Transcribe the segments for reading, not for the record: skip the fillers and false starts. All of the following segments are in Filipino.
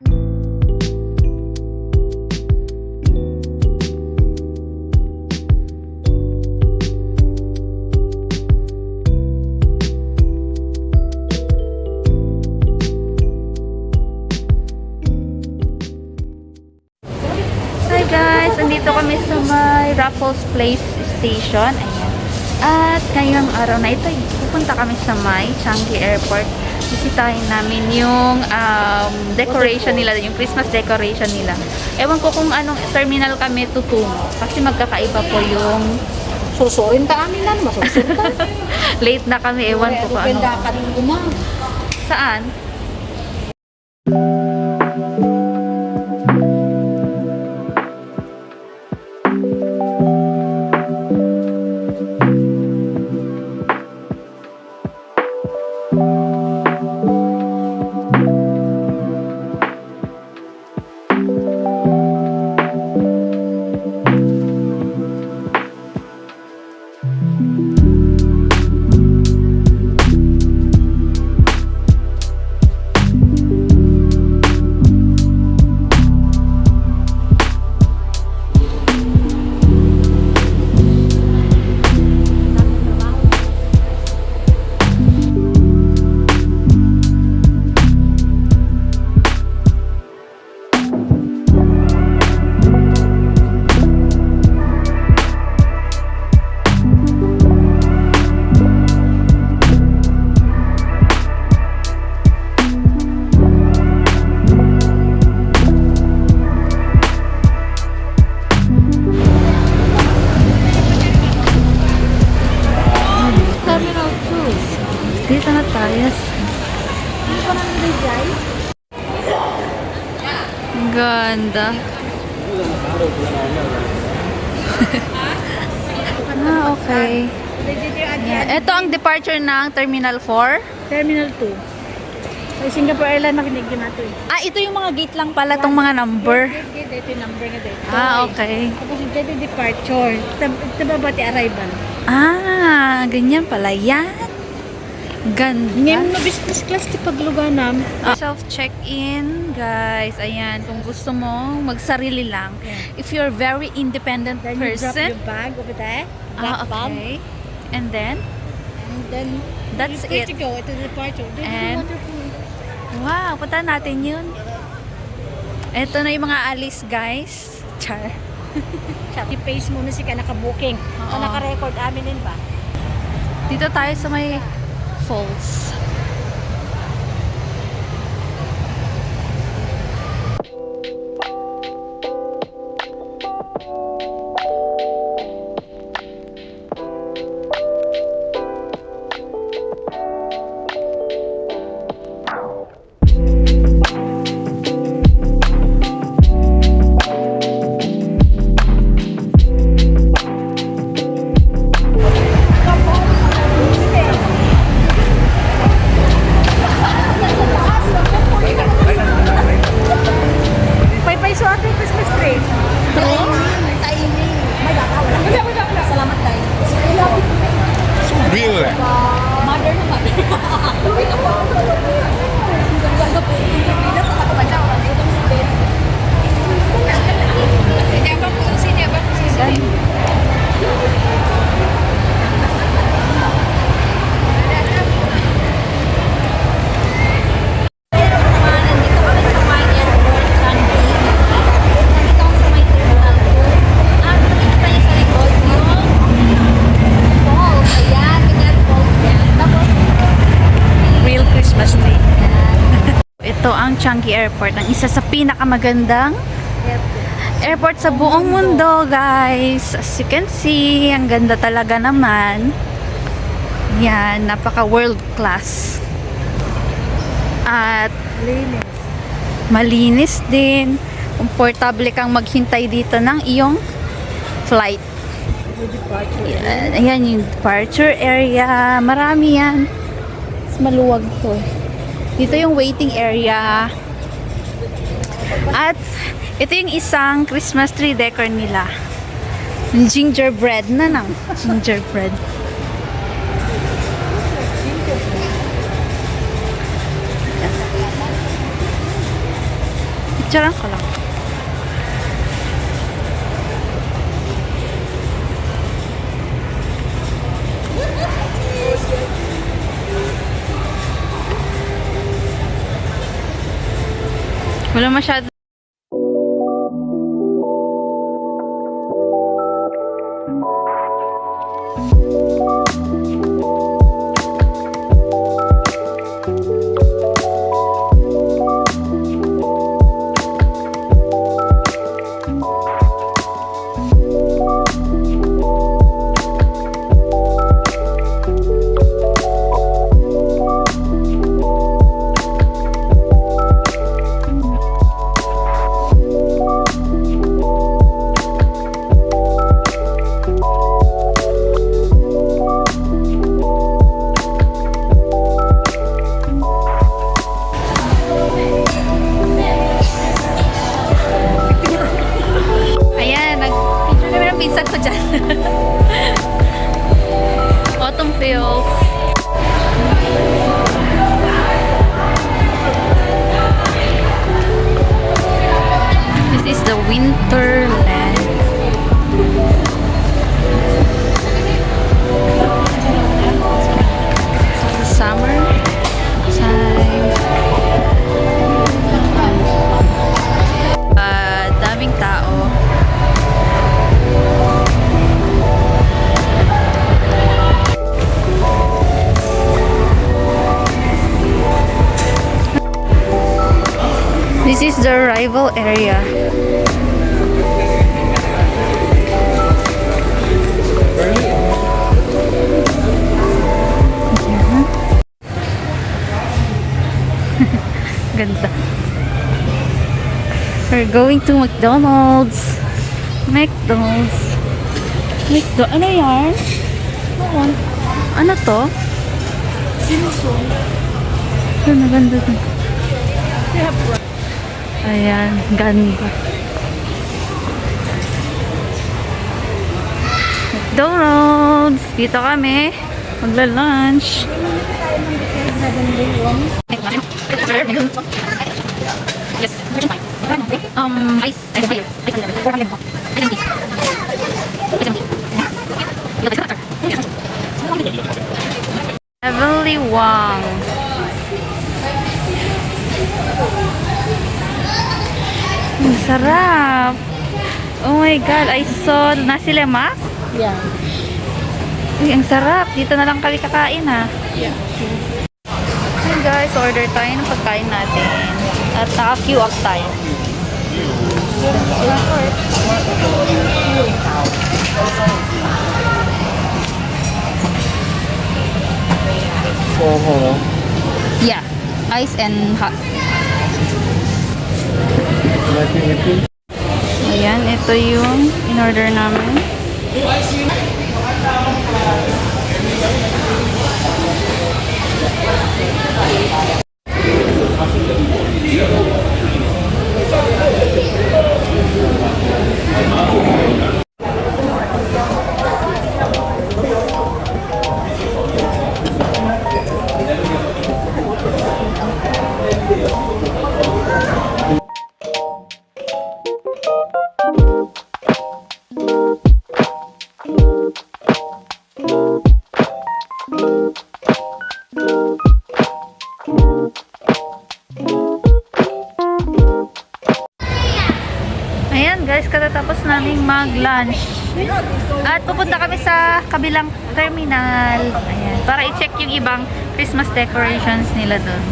Hi guys, andito kami sa may Raffles Place Station. Ayan. At ngayong araw na ito, pupunta kami sa may Changi Airport. Bisitahin namin yung decoration nila, yung Christmas decoration nila. Ewan ko kung anong terminal kami tutungo. Kasi magkakaiba po yung... Susurin ta amin nan, masusurin ta. Late na kami, ewan ko pa ano. Benda ka rin umang. Saan? Dito na tayo. Ang ganda. Okay. Yeah. Ito ang departure ng Terminal 4. Terminal 2. Ay, Singapore Airlines nakinig din nato eh. Ah, ito yung mga gate lang pala, itong mga number. Ito yung number nga dito. Ah, okay. Tapos ito yung departure. Ito ba pati arrival? Ah, ganyan pala yan. Ganda. Ngayon na business class ti pagluganam. Self-check-in, guys. Ayan, kung gusto mo, magsarili lang. Yeah. If you're very independent Then you drop person. your bag over there. Ah, Black bag. okay. And then, And then, That's you're free it. to go. Ito yung departure. Then And- wonderful. wow, punta natin yun. Ito na yung mga alis, guys. Char. I-paste muna si ka naka-booking. Oo. O naka-record amin din ba? Dito tayo sa may falls. Pay so ating Christmas tree. Salamat tayo. Really? Mother na mother. Ganda po. Hindi na talaga ba siya? Sinya ba po? Real Christmas tree. Ito ang Changi Airport, ang isa sa pinakamagandang airport sa buong mundo, guys. As you can see, ang ganda talaga naman. Yan, napaka world class. At Linis. malinis din. Komportable kang maghintay dito ng iyong flight. Ayan yung departure area. Marami yan. Mas maluwag to. Dito yung waiting area. At ito yung isang Christmas tree decor nila. Yung gingerbread na lang. Gingerbread. Picturean ko lang. Wala masyado. Ayan, nag-picture kami ng pizza ko dyan. Autumn feels. This is the Winterland. The summer time. Daming tao. This is the arrival area. Ganda. We're going to McDonald's. McDonald's. Ano yan? Ano to? Ano, ganda to. Ayan, ganda. McDonald's. Dito kami. Magla-lunch. Yes. Ice. Heavenly Wang. Ang sarap. Oh my God, I saw nasi lemak. Yeah. Uy, ang sarap. Dito na lang kami kakain ha. Yeah. Hey guys, order tayo ng pagkain natin. At naka-queue up tayo. Yeah, ice and hot. Ayan, ito yung in-order namin. Ayan guys, katatapos namin mag-lunch. At pupunta kami sa kabilang terminal. Ayan, para i-check yung ibang Christmas decorations nila doon.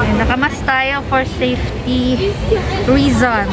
Ayan, nakamas tayo for safety reason.